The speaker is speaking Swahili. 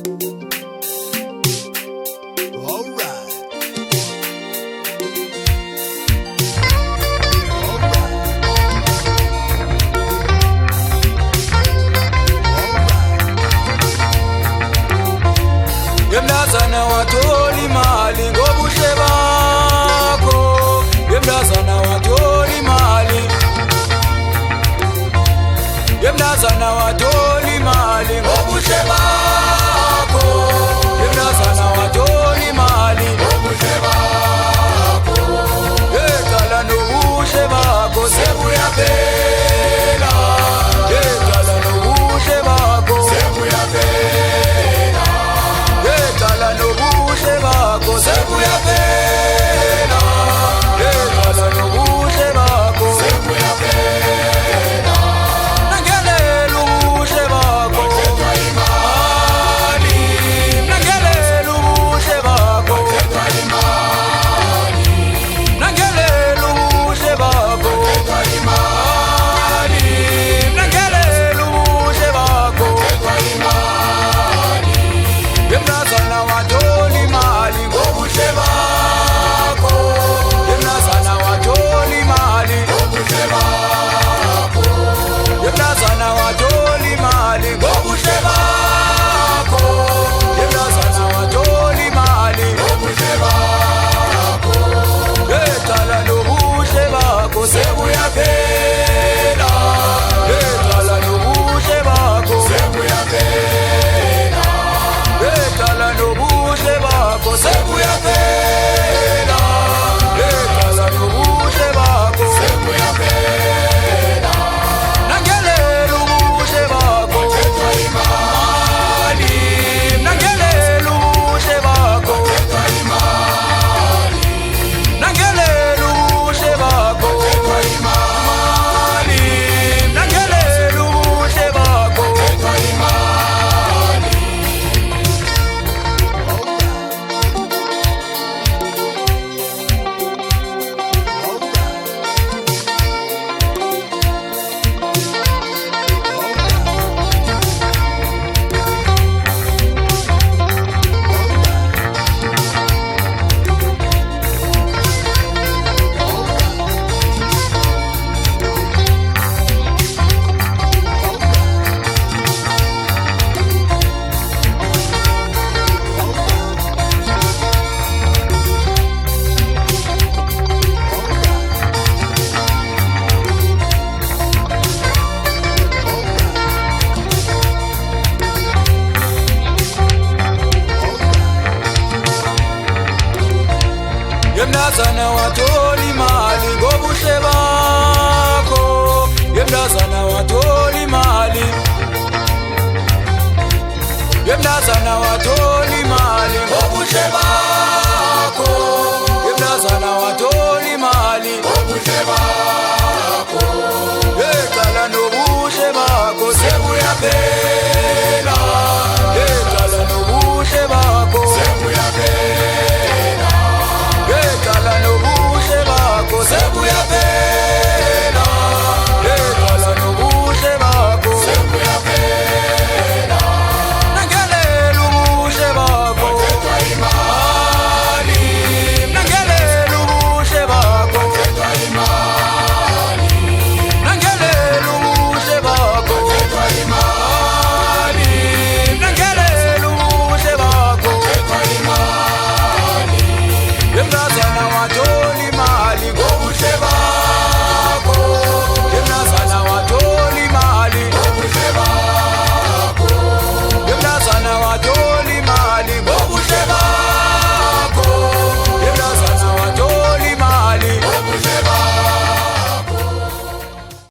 Yemntazana watholi imali ngobuhle bakho. Yemntazana watholi imali. Yemntazana watholi imali ngobuhle bakho. Yemntazana watholi imali ngobuhle bakho. Yekhala nobuhle bakho sebuyaphela. Yekhala nobuhle bakho sebuyaphela. Yekhala nobuhle bakho sebuyaphela. Yekhala nobuhle bakho sebuyaphela. Nangelela ubuhle bakho kukhethwa imali. Nangelela ubuhle bakho kukhethwa imali. Nangelela ubuhle bakho kukhethwa imali. Nangelela ubuhle bakho kukhethwa imali. Yemntazana watholi imali ngobuhle bakho. Yemntazana watholi imali ngobuhle bakho. Yemntazana watholi imali ngobuhle bakho. Yemntazana watholi imali ngobuhle bakho. Yekhala nobuhle bakho sebuyaphela. Yekhala nobuhle bakho sebuyaphela. Yekhala nobuhle bakho sebuyaphela. Yekhala nobuhle bakho sebuyaphela. Nangelela ubuhle bakho kukhethwa imali. Nangelela ubuhle bakho kukhethwa imali. Nangelela ubuhle bakho kukhethwa imali. Nangelela ubuhle bakho kukhethwa imali. Yemntazana watholi imali ngobuhle bakho. Yemntazana watholi imali. Yemntazana watholi imali ngobuhle bakho. Yemntazana watholi imali ngobuhle bakho. Yekhala nobuhle bakho sebuyaphela.